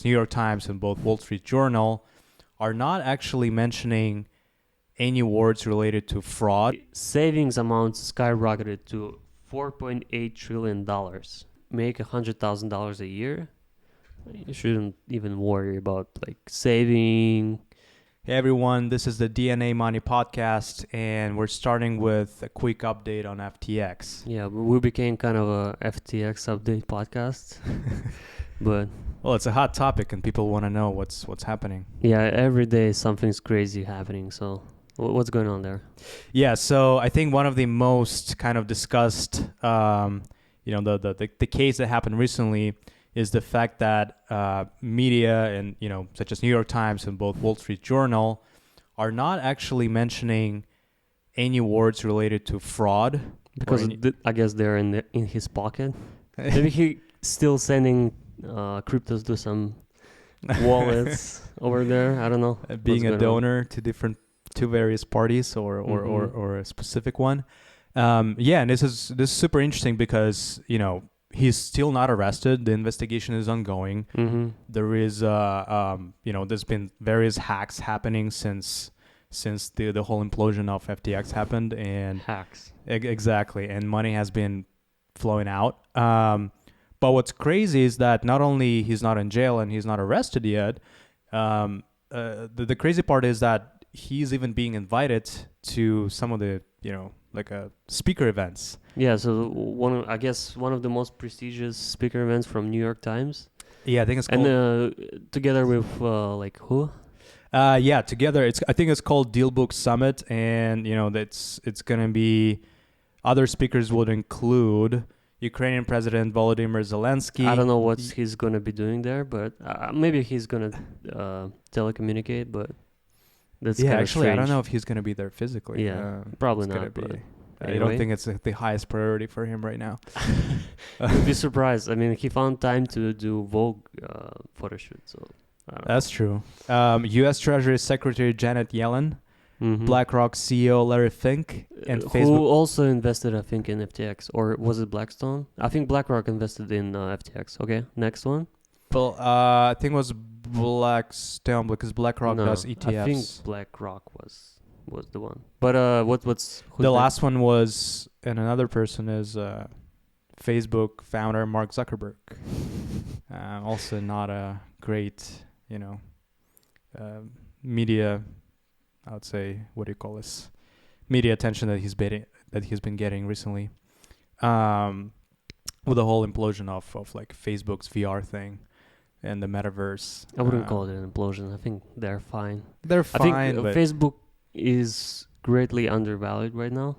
New York Times and both Wall Street Journal are not actually mentioning any words related to fraud. Savings amounts skyrocketed to $4.8 trillion. Make $100,000 a year. You shouldn't even worry about like saving. Hey everyone, this is the DNA Money Podcast, and we're starting with a quick update on FTX. Yeah, we became kind of a FTX update podcast. But well, it's a hot topic, and people want to know what's happening. Yeah, every day something's crazy happening. So what's going on there? Yeah, so I think one of the most kind of discussed, the case that happened recently is the fact that media and, such as New York Times and both Wall Street Journal are not actually mentioning any words related to fraud. Because I guess they're in his pocket. Maybe he's still sending cryptos to some wallets over there. I don't know. Being a donor to various parties or a specific one. And this is super interesting because, he's still not arrested. The investigation is ongoing. Mm-hmm. There is, there's been various hacks happening since the whole implosion of FTX happened, and hacks exactly, and money has been flowing out. But what's crazy is that not only he's not in jail and he's not arrested yet. The crazy part is that he's even being invited to some of the speaker events. Yeah, so one of the most prestigious speaker events from New York Times. Yeah, I think it's called. And together with who? Together. I think it's called DealBook Summit, and it's gonna be. Other speakers would include Ukrainian President Volodymyr Zelensky. I don't know what he's gonna be doing there, but maybe he's gonna telecommunicate. But that's actually, strange. I don't know if he's gonna be there physically. Yeah, probably not. But anyway. I don't think it's the highest priority for him right now. You'd be surprised. I mean, he found time to do Vogue photo shoot. So that's true. U.S. Treasury Secretary Janet Yellen, mm-hmm. BlackRock CEO Larry Fink, and who Facebook. also invested, I think, in FTX, or was it Blackstone? I think BlackRock invested in FTX. Okay, next one. Well, I think it was Blackstone because BlackRock does ETFs. I think BlackRock was the one. But what's the last one was, and another person is Facebook founder Mark Zuckerberg. Also not a great, media. I would say, what do you call this? Media attention that he's been getting recently, with the whole implosion of like Facebook's VR thing and the metaverse. I wouldn't call it an implosion. I think they're fine. They're fine. I think Facebook is greatly undervalued right now.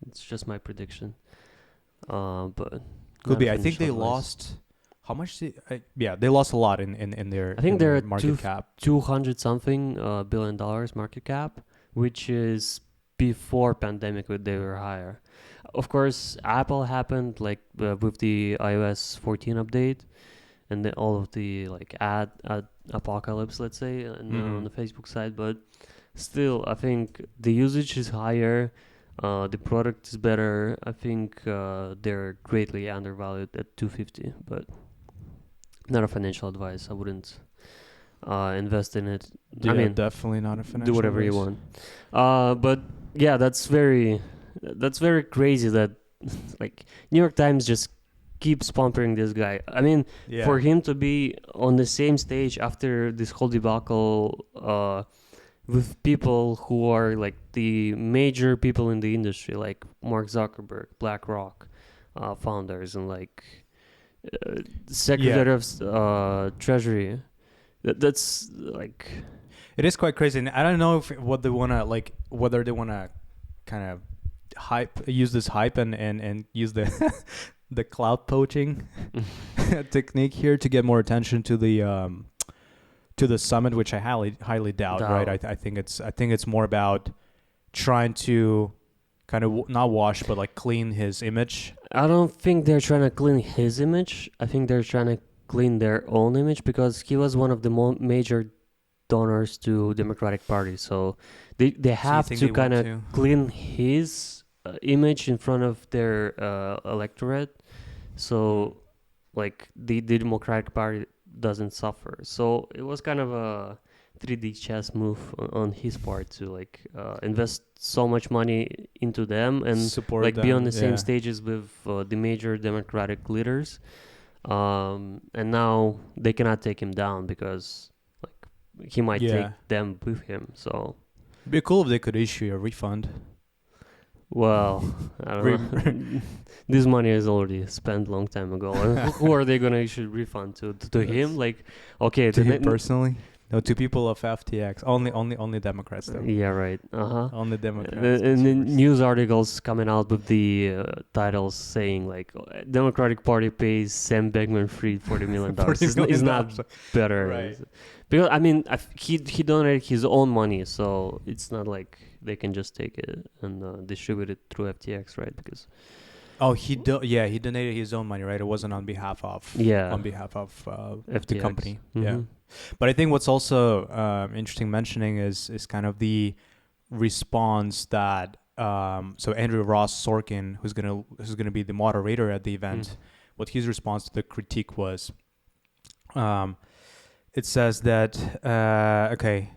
It's just my prediction. But could be. I think they lost. How much? They lost a lot in their. I think they're at market cap. $200 something billion market cap, which is before pandemic they were higher. Of course, Apple happened with the iOS 14 update, and all of the ad apocalypse, let's say, on the Facebook side. But still, I think the usage is higher. The product is better. I think they're greatly undervalued at $250, but not a financial advice. I wouldn't invest in it. Yeah, I mean, definitely not a financial. Do whatever advice. you want. But yeah, that's very crazy that New York Times just keeps sponsoring this guy. I mean, for him to be on the same stage after this whole debacle with people who are the major people in the industry, like Mark Zuckerberg, BlackRock founders, and Secretary of Treasury. That's it is quite crazy, and I don't know whether they wanna kind of use this hype and use the the cloud poaching technique here to get more attention to the summit, which I highly doubt. Right? I think it's more about trying to kind of not wash but clean his image. I don't think they're trying to clean his image. I think they're trying to clean their own image because he was one of the major donors to Democratic Party. So they have to kind of clean his image in front of their electorate. So the Democratic Party doesn't suffer. So it was kind of a 3D chess move on his part to like invest so much money into them and Support like be on the same yeah. stages with the major Democratic leaders. And now they cannot take him down because like he might take Yeah. them with him. So It'd be cool if they could issue a refund. well, I don't know. This money is already spent long time ago. And who are they gonna issue refund to? To him? Like, okay, To him personally? No, to people of FTX. Only Democrats though. yeah, right. Only Democrats. And then consumers. news articles coming out with the titles saying like Democratic Party pays Sam Bankman-Fried $40 million. $40 It's not better. Right. Because I mean, he donated his own money, so it's not like they can just take it and distribute it through FTX, right? Because Oh, he donated his own money, right? It wasn't on behalf of FTX. the company. Mhm. Yeah. But I think what's also interesting mentioning is kind of the response that so Andrew Ross Sorkin, who's gonna be the moderator at the event, what his response to the critique was, it says that okay,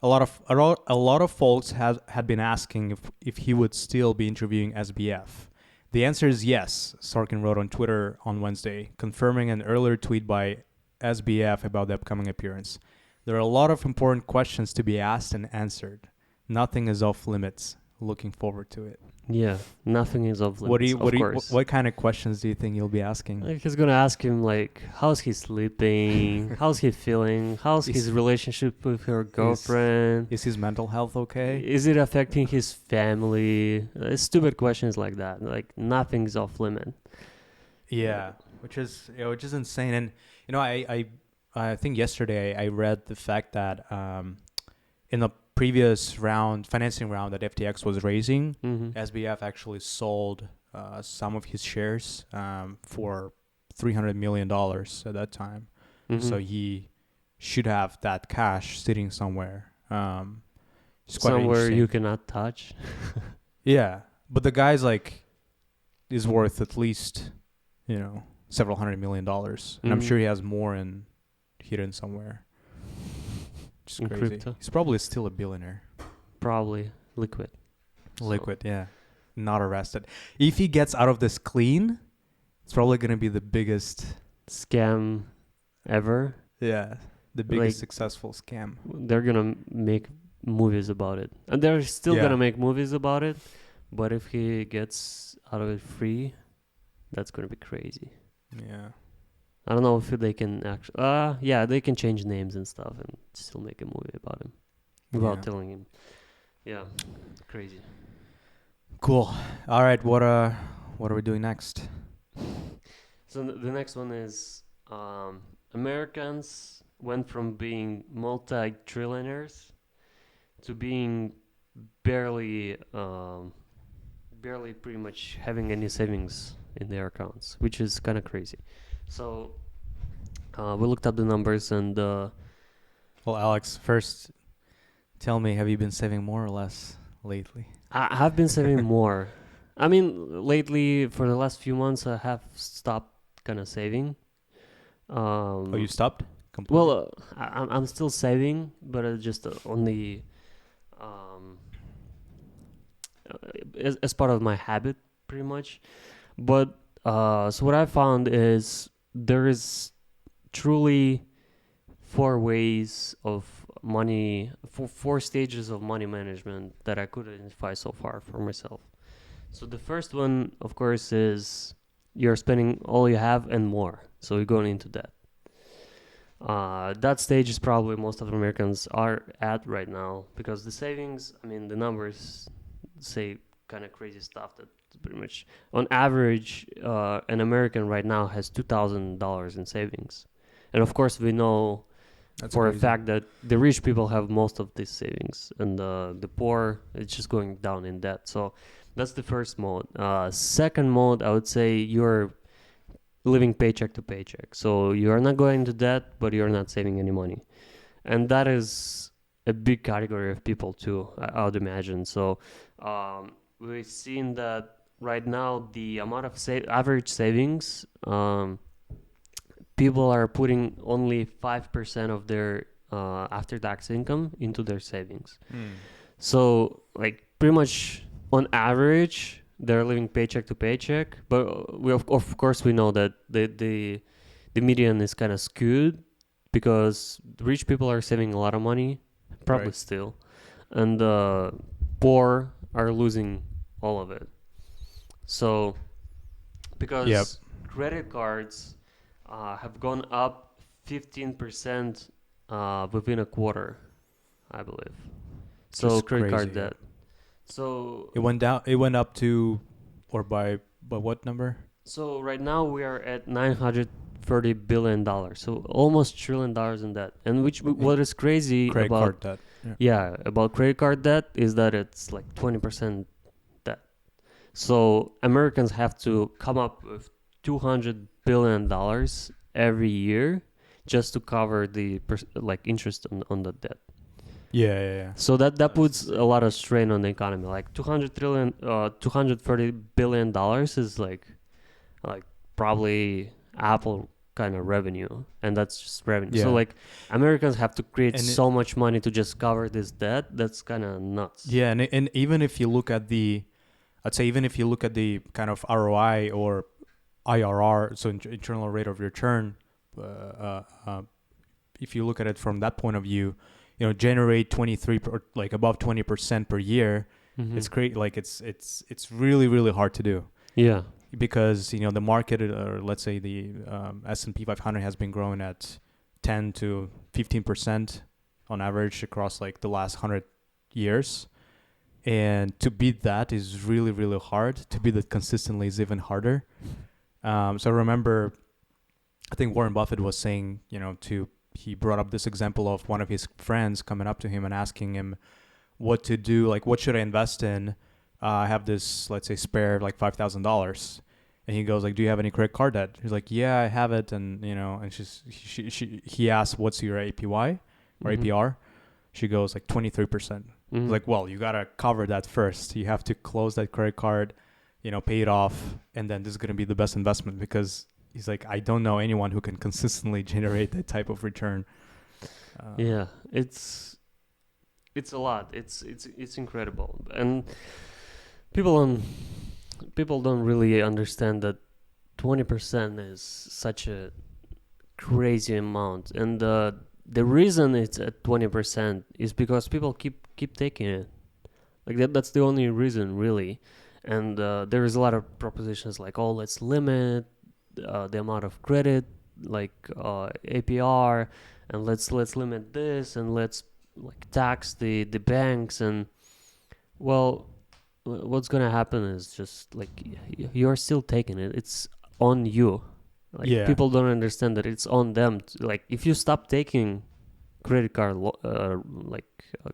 a lot of folks had been asking if he would still be interviewing SBF. The answer is yes, Sorkin wrote on Twitter on Wednesday, confirming an earlier tweet by SBF about the upcoming appearance. There are a lot of important questions to be asked and answered. Nothing is off limits. Looking forward to it. Yeah, nothing is off limits. What kind of questions do you think you'll be asking? Like he's gonna ask him like, how's he sleeping? How's he feeling? How's his relationship with her girlfriend? Is his mental health okay? Is it affecting his family? Stupid questions like that. Like nothing's off limit. Yeah, which is insane. And I think yesterday I read the fact that in the previous financing round that FTX was raising, SBF actually sold some of his shares for $300 million at that time. So he should have that cash sitting somewhere. Somewhere you cannot touch. Yeah, but the guy's like is worth at least several $100 million, and I'm sure he has more hidden somewhere. Just crazy. Crypto. He's probably still a billionaire. Probably liquid, yeah. Not arrested. If he gets out of this clean, it's probably going to be the biggest scam ever. Yeah, the biggest successful scam. They're going to make movies about it. And they're still going to make movies about it. But if he gets out of it free, that's going to be crazy. Yeah. I don't know if they can actually... they can change names and stuff and still make a movie about him without telling him. Yeah, crazy. Cool. All right, what are we doing next? So the next one is Americans went from being multi-trillionaires to being barely pretty much having any savings in their accounts, which is kind of crazy. So we looked up the numbers and well, Alex, first tell me, have you been saving more or less lately? I have been saving more. I mean, lately for the last few months I have stopped kind of saving. You stopped completely? Well, I'm still saving, but just only as part of my habit, pretty much. But so what I found is there is truly four stages of money management that I could identify so far for myself. So the first one, of course, is you're spending all you have and more. So you're going into debt. That stage is probably most of Americans are at right now because the savings, I mean, the numbers say kind of crazy stuff that pretty much on average an American right now has $2,000 in savings. And of course we know for a fact that the rich people have most of these savings and the poor, it's just going down in debt. So that's the first mode. Second mode, I would say you're living paycheck to paycheck. So you're not going into debt, but you're not saving any money. And that is a big category of people too, I would imagine. So we've seen that right now the amount of average savings people are putting only 5% of their after-tax income into their savings. So, like, pretty much on average, they're living paycheck to paycheck. But of course, we know that the median is kind of skewed because rich people are saving a lot of money, probably Right. still, and poor are losing all of it. So, Yep. because credit cards have gone up 15% within a quarter, I believe. So Just credit card crazy. debt. So It went down. It went up to, or by what number? so right now we are at $930 billion. So almost $1 trillion in debt. And what is crazy Credit about card debt. Yeah. about credit card debt is that it's like 20% debt. So Americans have to come up with $200 billion every year just to cover the interest on the debt. Yeah. So that That's puts insane. a lot of strain on the economy. Like $230 billion is like probably Apple kind of revenue, and that's just revenue. So Yeah. like Americans have to create And so much money to just cover this debt. That's kind of nuts. yeah, and even if you look at I'd say even if you look at the kind of ROI or IRR, so internal rate of return, uh, uh, uh, if you look at it from that point of view, generate 23 like above 20% per year. Mm-hmm. It's great. Like it's really really hard to do Yeah. because the market, or let's say the S&P 500 has been growing at 10 to 15% on average across like the last 100 years. And to beat that is really, really hard. To beat that consistently is even harder. So I remember, I think Warren Buffett was saying, he brought up this example of one of his friends coming up to him and asking him what to do, like what should I invest in? I have this, let's say, spare like $5,000, and he goes like, "Do you have any credit card debt?" He's like, "Yeah, I have it," and and he asked, "What's your APY or Mm-hmm. APR?" She goes like 23%. Mm-hmm. Like, well, you gotta cover that first. You have to close that credit card, pay it off, and then this is gonna be the best investment because he's like, I don't know anyone who can consistently generate that type of return. Yeah, it's a lot. It's incredible, and people don't people don't really understand that 20% is such a crazy amount, and the reason it's at 20% is because people keep taking it. Like that's the only reason, really. And there is a lot of propositions like, oh, let's limit the amount of credit, like APR, and let's limit this, and let's like tax the banks. And well, what's gonna happen is just like you're still taking it. It's on you. Like Yeah. people don't understand that it's on them. Like if you stop taking credit card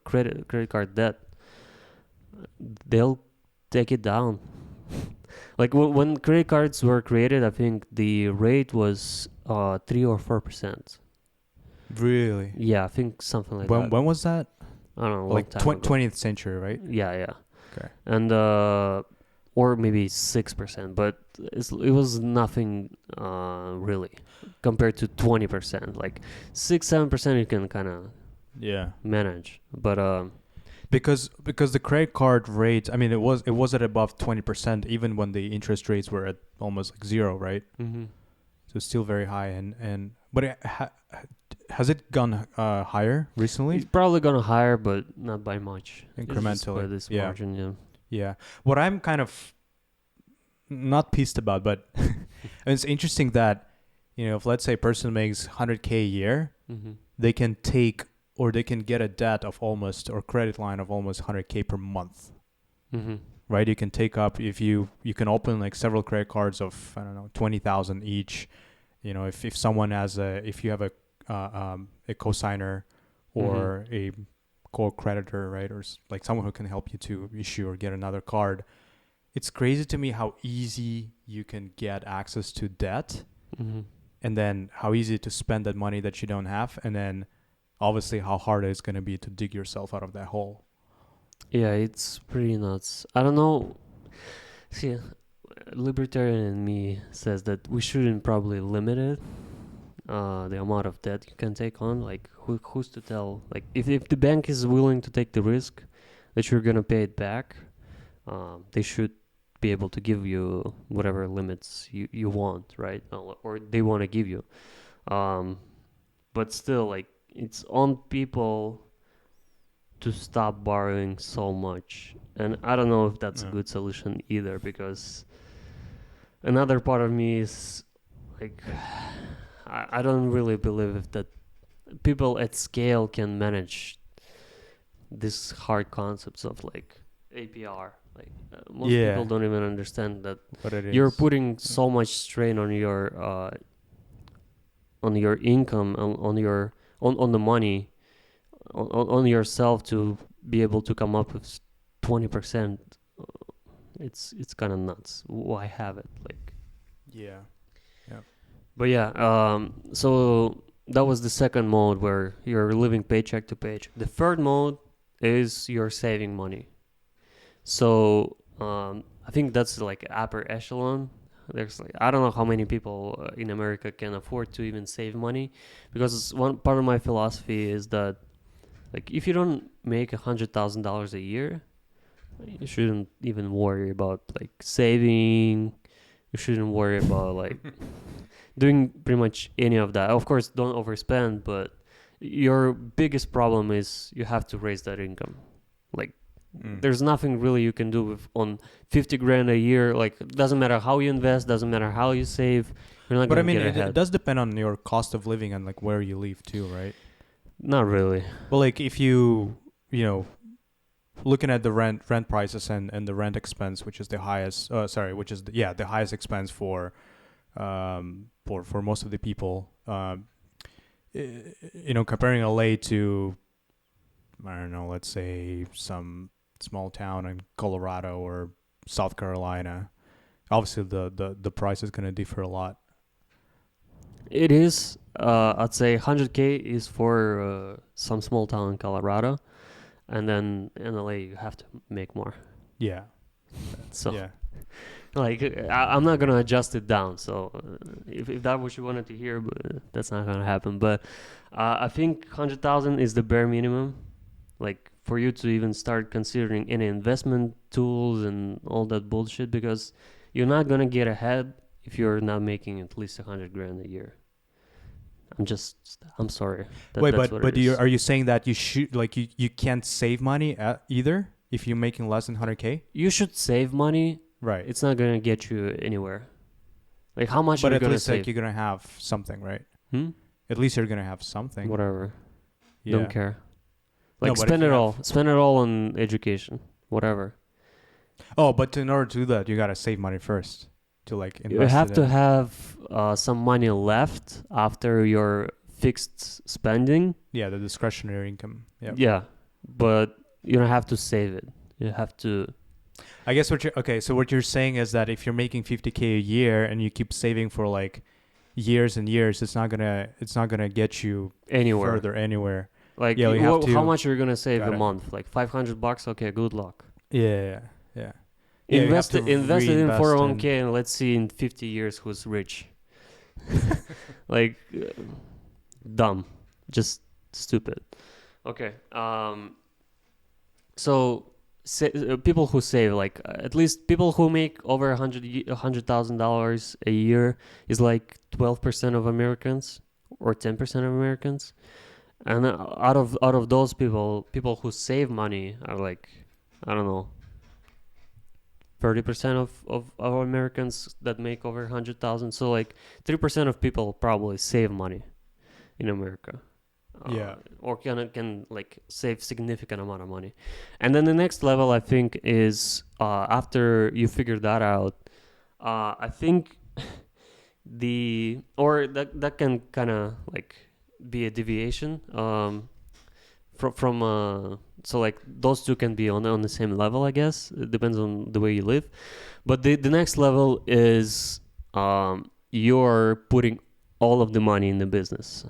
credit card debt, they'll take it down. Like when credit cards were created, I think the rate was 3 or 4%. Really? Yeah, I think something like When that. when was that? I don't know, a long Like time ago. 20th century, right? Yeah. Okay. And or maybe 6%, but it was nothing really compared to 20%. Like 6-7% you can kind of Yeah. manage, but Because the credit card rate, I mean, it was at above 20% even when the interest rates were at almost like zero, right? mm-hmm. So it's still very high, but has it gone higher recently? It's probably gonna higher, but not by much. It's just Incrementally, by this yeah. margin, yeah. Yeah. What I'm kind of not pissed about, but it's interesting that, if let's say a person makes 100K a year, Mm-hmm. they can take or they can get a debt of almost, or credit line of almost 100K per month, Mm-hmm. right? You can take up, if you can open like several credit cards of, I don't know, 20,000 each. If someone has if you have a cosigner or a co-creditor, right? Or like someone who can help you to issue or get another card. It's crazy to me how easy you can get access to debt, Mm-hmm. and then how easy to spend that money that you don't have, and then obviously how hard it's going to be to dig yourself out of that hole. Yeah, it's pretty nuts. I don't know. See, libertarian in me says that we shouldn't probably limit it. the amount of debt you can take on. Like who's to tell? Like if the bank is willing to take the risk that you're gonna pay it back, they should be able to give you whatever limits you want, right? Or they want to give you. But still, like it's on people to stop borrowing so much, and I don't know if that's a good solution either, because another part of me is like I don't really believe that people at scale can manage these hard concepts of like APR. Like most people don't even understand that you're putting so much strain on your income, on the money, on yourself to be able to come up with 20%. It's kind of nuts. Why have it? Like But yeah, so that was the second mode where you're living paycheck to paycheck. The third mode is you're saving money. So I think that's like upper echelon. There's like I don't know how many people in America can afford to even save money, because one part of my philosophy is that like if you don't make $100,000 a year, you shouldn't even worry about like saving. You shouldn't worry about like doing pretty much any of that. Of course, don't overspend, but your biggest problem is you have to raise that income. Like there's nothing really you can do with on 50 grand a year. Like doesn't matter how you invest, doesn't matter how you save, you're not gonna get ahead. It does depend on your cost of living and like where you live too, right? Not really. Well, like if you looking at the rent prices and the rent expense, which is the highest the highest expense for most of the people, comparing LA to, I don't know, let's say some small town in Colorado or South Carolina, obviously the price is going to differ a lot. It is. I'd say 100K is for some small town in Colorado, and then in LA you have to make more. Yeah. So, like, I'm not gonna adjust it down. So, if that's what you wanted to hear, but that's not gonna happen. But I think 100,000 is the bare minimum, like for you to even start considering any investment tools and all that bullshit, because you're not gonna get ahead if you're not making at least 100 grand a year. I'm sorry. Wait, but are you saying that you should, like, you can't save money either if you're making less than 100K? You should save money. Right. It's not gonna get you anywhere. Like how much? But are you at gonna least save? like you're gonna have something, right? At least you're gonna have something. Whatever. Yeah. Don't care. Like spend it all. Spend it all on education. Whatever. Oh, but in order to do that, you gotta save money first to like invest. You have to have some money left after your fixed spending. Yeah, the discretionary income. Yep. Yeah, but you don't have to save it. You have to. I guess what you're saying is that if you're making 50K a year and you keep saving for like years and years, it's not gonna get you anywhere. Like how much are you gonna save a month? Like $500? Okay, good luck. Yeah. Invest it in 401k and let's see in 50 years who's rich. Like dumb, just stupid. Okay. So people who save, like at least people who make over $100,000 a year is like 12% of Americans or 10% of Americans, and out of those people who save money are like, I don't know, 30% of our Americans that make over 100,000. So like 3% of people probably save money in America. Or can like save significant amount of money. And then the next level, I think, is after you figure that out, I think that can kind of like be a deviation from so like those two can be on the same level, I guess. It depends on the way you live. But the next level is you're putting all of the money in the business.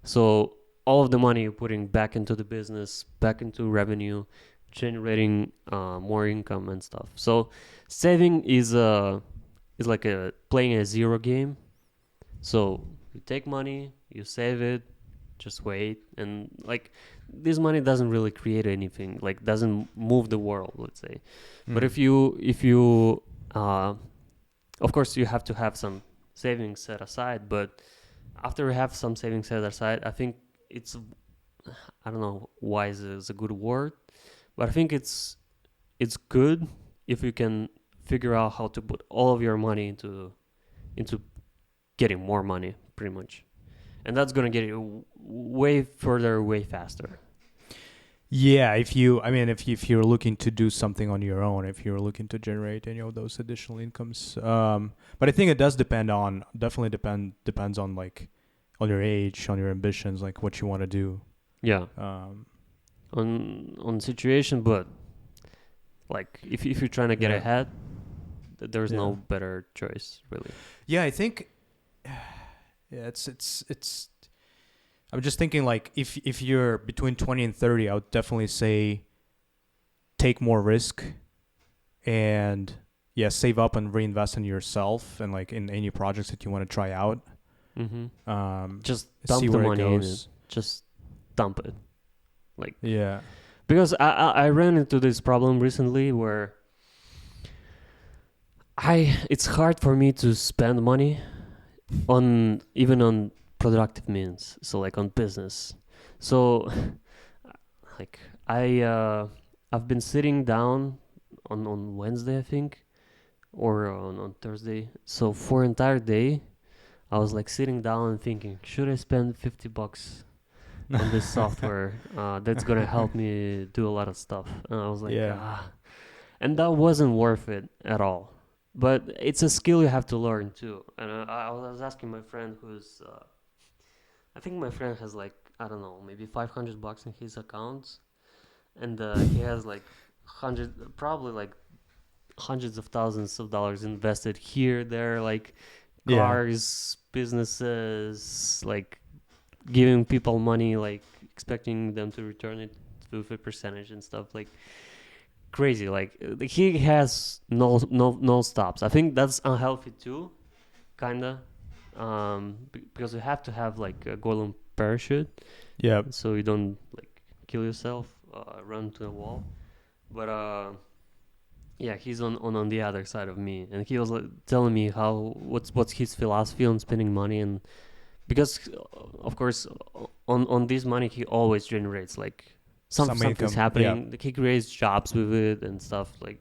So all of the money you're putting back into the business, back into revenue, generating more income and stuff. So saving is like playing a zero game. So You take money, you save it, just wait, and like this money doesn't really create anything, like doesn't move the world, let's say. But if you of course you have to have some savings set aside, but after you have some savings set aside, I think it's, I don't know, wise is a good word, but I think it's good if you can figure out how to put all of your money into getting more money, pretty much, and that's gonna get you way further, way faster. Yeah, if you're looking to do something on your own, if you're looking to generate any of those additional incomes, but I think it does depends on like on your age, on your ambitions, like what you want to do. Yeah, on situation, but like if you're trying to get Yeah. ahead, there's no Yeah. better choice, really. Yeah, I think. Yeah, it's. I'm just thinking like if you're between 20 and 30, I would definitely say take more risk and yeah, save up and reinvest in yourself and like in any projects that you want to try out. Just dump See the where it money in it. goes. Just dump it, like, Yeah. because I ran into this problem recently where it's hard for me to spend money on even on productive means, so like on business. So like I've been sitting down on Wednesday, I think, or on Thursday. So for entire day I was like sitting down and thinking, should I spend $50 on this software that's gonna help me do a lot of stuff? And I was like, Yeah. and that wasn't worth it at all. But it's a skill you have to learn too. And I was asking my friend who's, I think my friend has like, I don't know, maybe $500 in his accounts, and he has like probably like hundreds of thousands of dollars invested here, there, like Yeah. cars, businesses, like giving people money, like expecting them to return it with a percentage and stuff, like crazy. Like he has no stops. I think that's unhealthy too, kinda, because you have to have like a golden parachute Yeah. so you don't like kill yourself, run to a wall. But yeah, he's on the other side of me, and he was like, telling me how what's his philosophy on spending money, and because of course on this money he always generates like something's income. happening. Like, he creates jobs with it and stuff. Like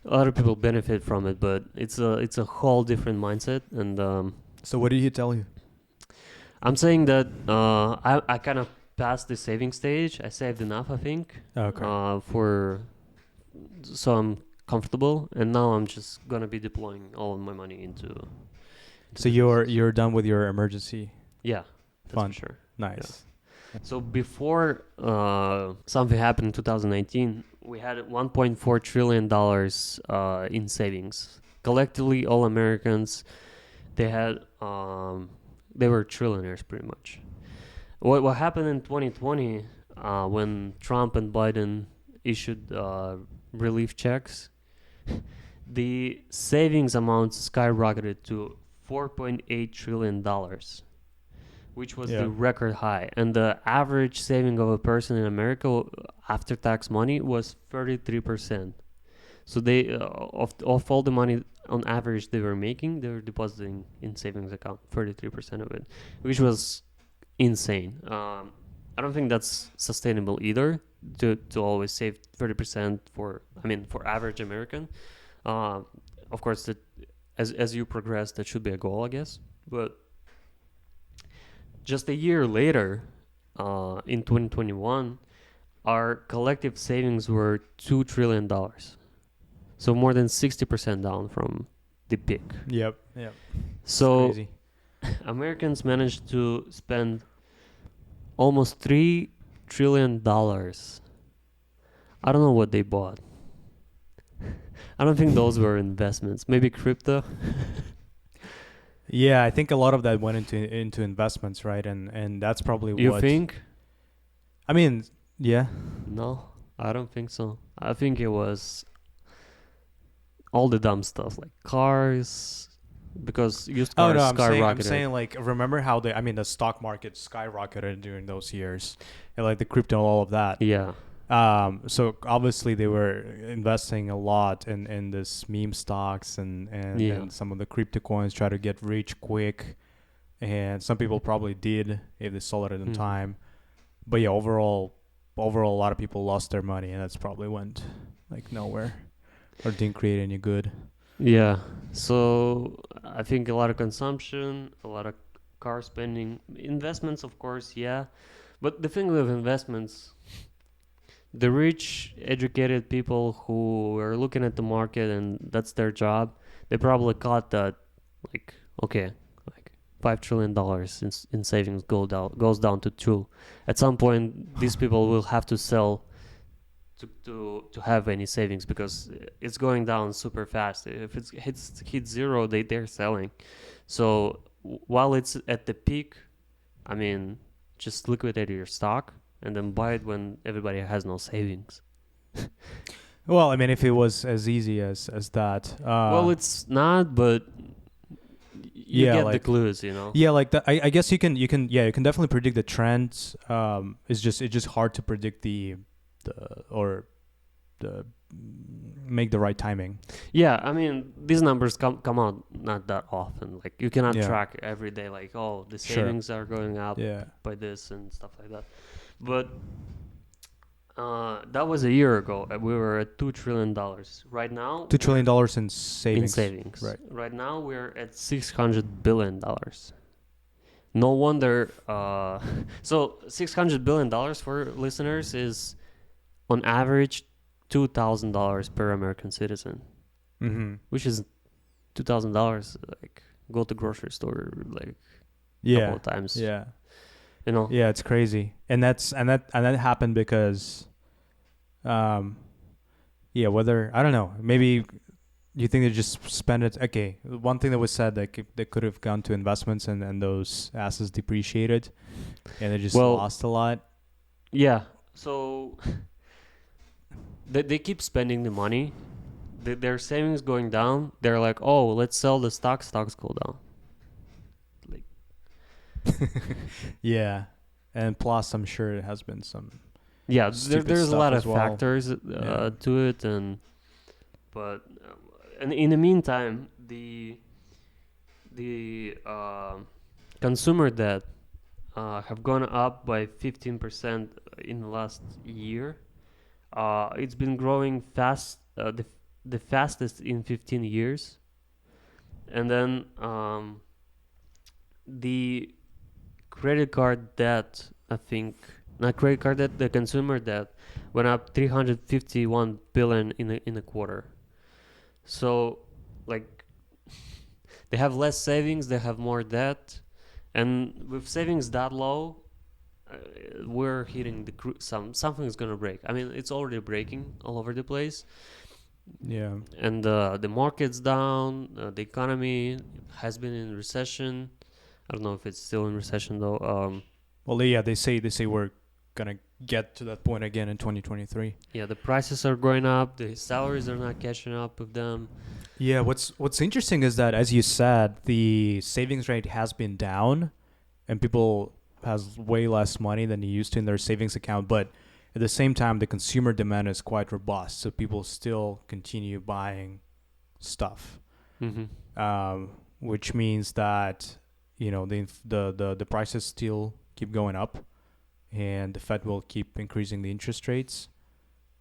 other people benefit from it, but it's a whole different mindset. And So what did he tell you? I'm saying that I kind of passed the saving stage. I saved enough, I think, Okay. so I'm comfortable, and now I'm just gonna be deploying all of my money into So you're done with your emergency yeah, that's fund. for sure. Nice. So before something happened in 2019, we had $1.4 trillion in savings. Collectively, all Americans, they had they were trillionaires pretty much. What happened in 2020 when Trump and Biden issued relief checks, the savings amounts skyrocketed to $4.8 trillion, which was the record high. And the average saving of a person in America after tax money was 33%. So they of all the money on average they were making, they were depositing in savings account 33% of it, which was insane. I don't think that's sustainable either to always save 30% for average American. Of course, that as you progress, that should be a goal, I guess. But just a year later, in 2021, our collective savings were $2 trillion. So more than 60% down from the peak. Yep. So Crazy. Americans managed to spend almost $3 trillion. I don't know what they bought. I don't think those were investments. Maybe crypto. Yeah, I think a lot of that went into investments, right? And that's probably You what. think? I mean, yeah. No, I don't think so. I think it was all the dumb stuff like cars, because used Oh cars no, I'm skyrocketed. saying like remember how the stock market skyrocketed during those years, and like the crypto, all of that. Yeah. So obviously they were investing a lot in this meme stocks Yeah. and some of the crypto coins, try to get rich quick, and some people probably did if they sold it in Mhm. time. But yeah, overall, a lot of people lost their money, and that's probably went like nowhere or didn't create any good. Yeah. So I think a lot of consumption, a lot of car spending, investments, of course, yeah. But the thing with investments, the rich, educated people who are looking at the market and that's their job, they probably caught that, like, okay, like $5 trillion in savings goes down to two. At some point, these people will have to sell to have any savings because it's going down super fast. If it hits zero, they're selling. So while it's at the peak, I mean, just liquidate your stock and then buy it when everybody has no savings. Well, I mean, if it was as easy as that, Well, it's not, but you yeah, get the like clues, you know. yeah, like I guess you can definitely predict the trends. It's just hard to predict the make the right timing. Yeah, I mean, these numbers come out not that often. Like you cannot Yeah, track every day. Like, oh, the sure. savings are going up Yeah, by this and stuff like that. But that was a year ago. We were at $2 trillion. Right now, $2 trillion in in savings. savings. Right. Right now, we're at $600 billion. No wonder. So $600 billion for listeners is on average $2,000 per American citizen, Mm-hmm. which is $2,000. Like go to grocery store like a Yeah. couple of times. Yeah. You know. Yeah, it's crazy, and that happened because, yeah, whether I don't know, maybe you think they just spend it. Okay, one thing that was said that they could have gone to investments and those assets depreciated, and they just lost a lot. Yeah. So they keep spending the money. Their savings going down. They're like, oh, let's sell the stocks. Stocks go down. Yeah, and plus, I'm sure it has been some. Yeah, Stupid there's a stuff lot of as well. factors Yeah. to it, and in the meantime, the consumer debt have gone up by 15% in the last year. It's been growing fast, the fastest in 15 years, and then the credit card debt, I think, not credit card debt, the consumer debt went up 351 billion in a quarter. So, like, they have less savings, they have more debt, and with savings that low, we're hitting something's gonna break. I mean, it's already breaking all over the place. Yeah. And the market's down. The economy has been in recession. I don't know if it's still in recession though. Well, yeah, they say we're gonna get to that point again in 2023. Yeah, the prices are going up. The salaries are not catching up with them. Yeah, what's interesting is that, as you said, the savings rate has been down, and people has way less money than they used to in their savings account. But at the same time, the consumer demand is quite robust, so people still continue buying stuff, which means that the prices still keep going up, and the Fed will keep increasing the interest rates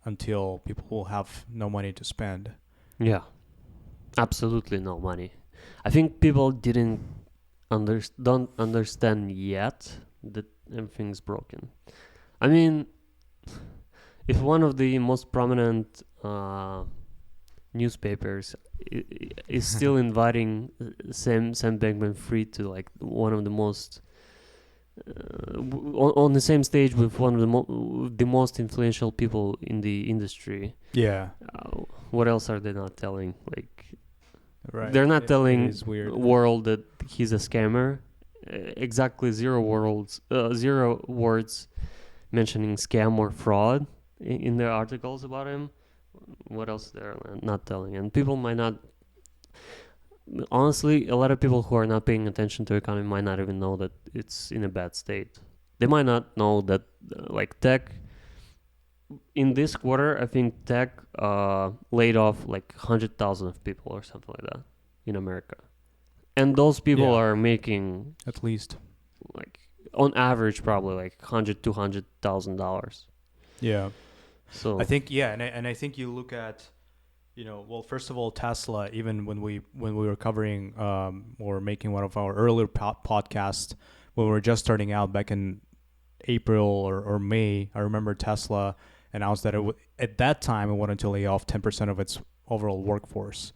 until people will have no money to spend. Yeah, absolutely no money. I think people don't understand yet that everything's broken. I mean, if one of the most prominent newspapers is still inviting Sam Bankman-Fried to like one of the most on the same stage with one of the most influential people in the industry. Yeah. What else are they not telling? Like, right. They're not telling the world that he's a scammer. Exactly zero words mentioning scam or fraud in their articles about him. What else they're not telling? And people might not. honestly, a lot of people who are not paying attention to economy might not even know that it's in a bad state. They might not know that like tech in this quarter, I think tech laid off like 100,000 of people or something like that in America, and those people Yeah, are making at least. like on average probably like $100,000-$200,000. Yeah. I So think yeah, and I think you look at, well, first of all, Tesla. Even when we were covering or making one of our earlier podcasts when we were just starting out back in April or May, I remember Tesla announced that at that time it wanted to lay off 10% of its overall workforce.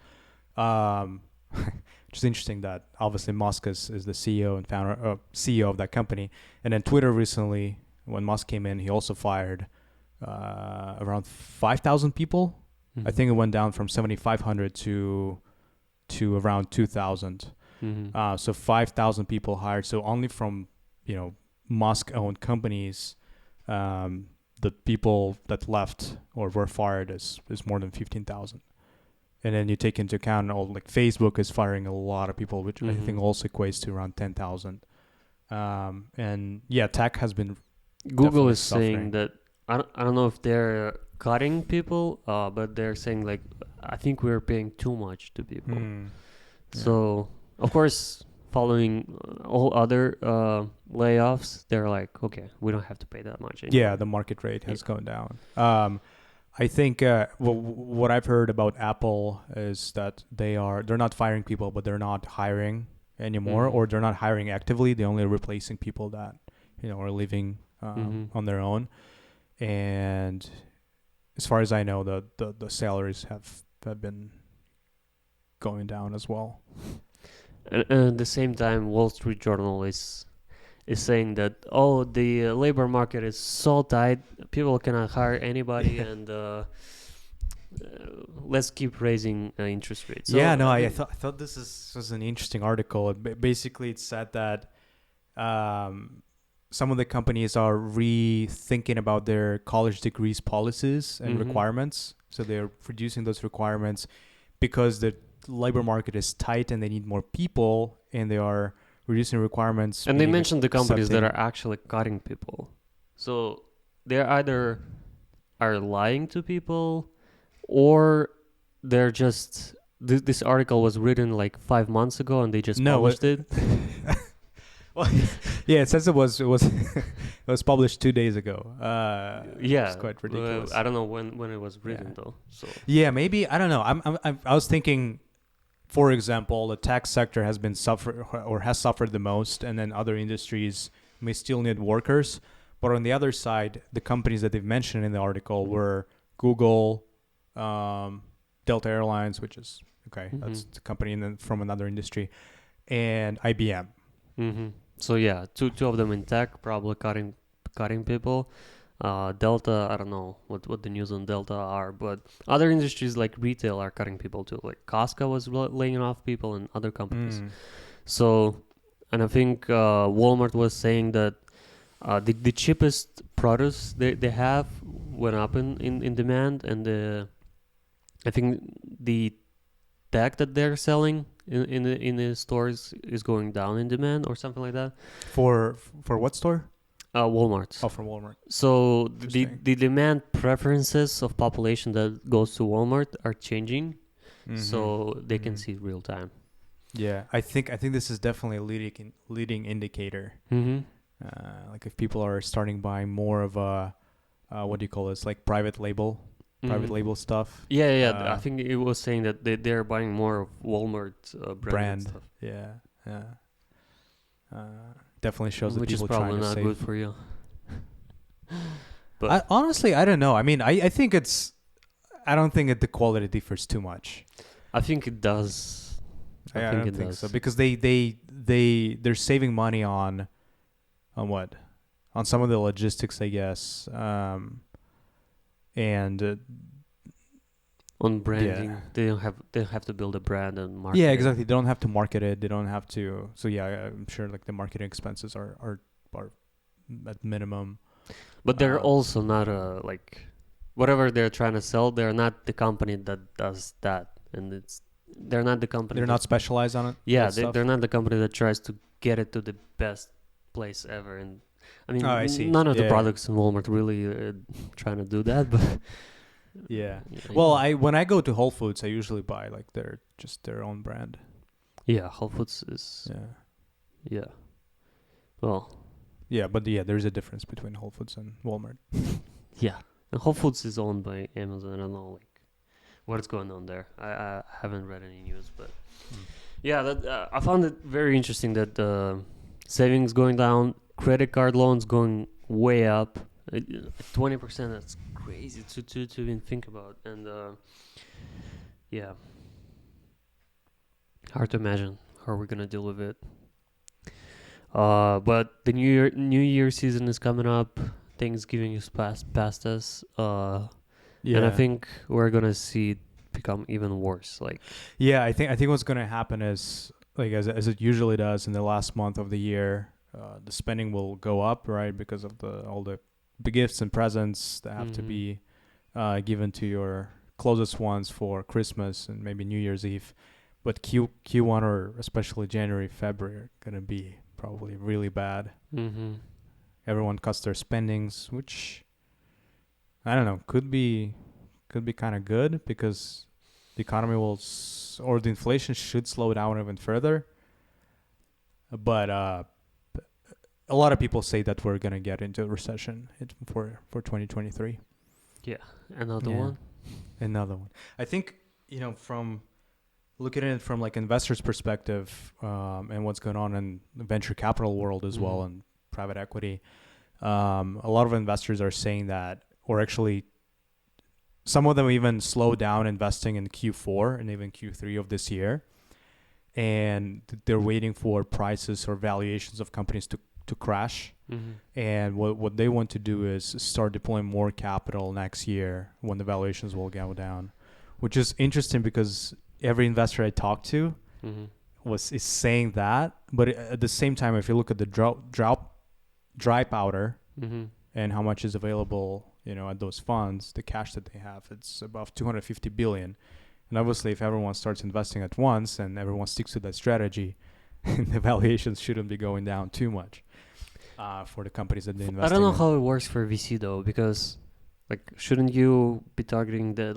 Um, which is interesting that obviously Musk is the CEO and founder CEO of that company, and then Twitter recently, when Musk came in, he also fired around 5,000 people. I think it went down from 7,500 to around 2,000. So 5,000 people hired. So only from Musk-owned companies, the people that left or were fired is more than 15,000. And then you take into account like Facebook is firing a lot of people, which I think also equates to around 10,000. And yeah, tech has been Google is suffering. saying that I don't know if they're cutting people, but they're saying like I think we're paying too much to people. So of course, following all other layoffs, they're like, okay, we don't have to pay that much anymore. Yeah, the market rate has gone down. I think what I've heard about Apple is that they're not firing people, but they're not hiring anymore, or they're not hiring actively. They're only replacing people that are leaving on their own. And as far as I know, the salaries have been going down as well. And at the same time, Wall Street Journal is saying that the labor market is so tight, people cannot hire anybody, and let's keep raising interest rates. So, I thought this was an interesting article. Basically, it said that some of the companies are rethinking about their college degrees policies and requirements. So they're reducing those requirements because the labor market is tight and they need more people, and they are reducing requirements. And they mentioned the companies that are actually cutting people. So they either are lying to people, or they're just this article was written like 5 months ago and they just published it. Well, yeah, it says it was it was published 2 days ago. Yeah, it's quite ridiculous. I don't know when it was written though. So yeah, maybe I don't know. I was thinking, for example, the tech sector has suffered the most, and then other industries may still need workers. But on the other side, the companies that they've mentioned in the article were Google, Delta Airlines, which is that's a company from another industry, and IBM. So yeah, two of them in tech, probably cutting people. Delta, I don't know what the news on Delta are, but other industries like retail are cutting people too. Like Costco was laying off people, and other companies. So, and I think Walmart was saying that the cheapest products they have went up in demand, and I think the tech that they're selling in the stores is going down in demand or something like that. For what store? Walmart. Oh, from Walmart. So the demand preferences of population that goes to Walmart are changing, so they can see real time. Yeah, I think this is definitely a leading indicator. Like if people are starting buying more of a what do you call this, like private label stuff. Yeah. I think it was saying that they're buying more of Walmart brand stuff. Yeah. Definitely shows that which people is probably trying to not save. good for you. But honestly, I don't know. I mean, I think I don't think the quality differs too much. I think it does. I don't think so, because they're saving money on what? On some of the logistics, I guess. And on branding, they have to build a brand and market. Yeah, exactly. They don't have to market it. They don't have to. So yeah, I'm sure like the marketing expenses are at minimum. But they're also not whatever they're trying to sell. They're not the company that does that, and they're not the company. They're not specialized on it. Yeah, that stuff? they're not the company that tries to get it to the best place ever. And I mean, Oh, I see. none of the Yeah. products in Walmart really trying to do that. But Yeah. yeah, Well, when I go to Whole Foods, I usually buy like their own brand. yeah, Whole Foods is Yeah. well, Yeah, but there's a difference between Whole Foods and Walmart. yeah. And Whole Foods is owned by Amazon. I don't know like what's going on there. I haven't read any news, but yeah, that I found it very interesting that savings going down, credit card loans going way up, 20%. That's crazy to even think about, and yeah, hard to imagine how we're gonna deal with it. But the New Year season is coming up. Thanksgiving is past us. And I think we're gonna see it become even worse. Like, yeah, I think what's gonna happen is like as it usually does in the last month of the year, the spending will go up, right, because of all the gifts and presents that have to be given to your closest ones for Christmas and maybe New Year's Eve. But Q1 or especially January, February are gonna be probably really bad. Everyone cuts their spendings, which I don't know, could be kind of good because the economy or the inflation should slow down even further. But a lot of people say that we're gonna get into a recession for 2023. Another Yeah. one. Another one. I think from looking at it from like investors' perspective and what's going on in the venture capital world as well and private equity, a lot of investors are saying that, or actually some of them even slow down investing in Q4 and even Q3 of this year. And they're waiting for prices or valuations of companies to crash. And what they want to do is start deploying more capital next year when the valuations will go down, which is interesting because every investor I talked to is saying that. But at the same time, if you look at the dry powder and how much is available, at those funds, the cash that they have, it's above 250 billion. And obviously, if everyone starts investing at once and everyone sticks to that strategy, the valuations shouldn't be going down too much for the companies that they invest in. I don't know how it works for VC though, because like, shouldn't you be targeting the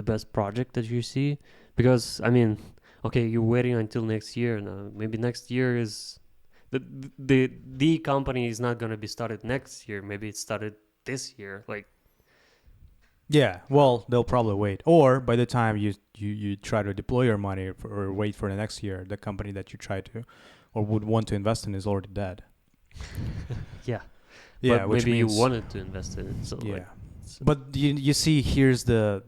best project that you see? Because I mean, okay, you're waiting until next year now. Maybe next year is the company is not gonna be started next year. Maybe it started this year. Like, yeah, well, they'll probably wait. Or by the time you try to deploy your money or wait for the next year, the company that you try to or would want to invest in is already dead. Yeah, Yeah, but which maybe means you wanted to invest in it. So yeah. like, But you see, here's the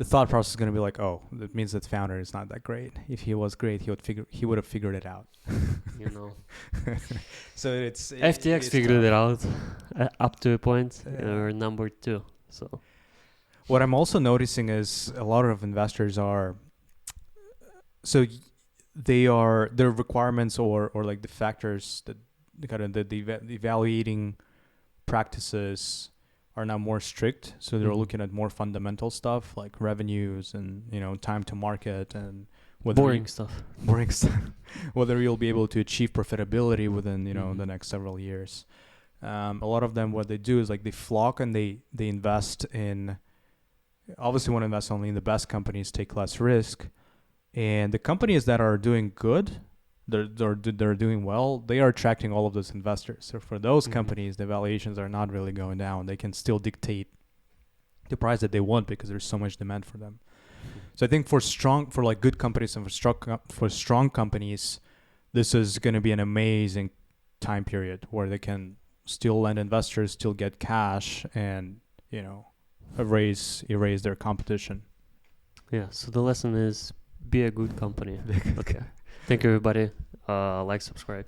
thought process is going to be like, oh, that means that founder is not that great. If he was great, he would have figured it out. So FTX figured it out up to a point. We're number 2. So what I'm also noticing is a lot of investors are their requirements or like the factors that kind of the evaluating practices are now more strict. So they're looking at more fundamental stuff like revenues and time to market and boring stuff. Whether you'll be able to achieve profitability within the next several years. A lot of them, what they do is like they flock and they invest in. Obviously, want to invest only in the best companies, take less risk, and the companies that are doing good, they're doing well. They are attracting all of those investors. So for those companies, the valuations are not really going down. They can still dictate the price that they want because there's so much demand for them. So I think for good companies and for strong companies, this is going to be an amazing time period where they can still lend investors, still get cash, and erase their competition. Yeah. So the lesson is be a good company. Okay. Thank you, everybody. Like, subscribe.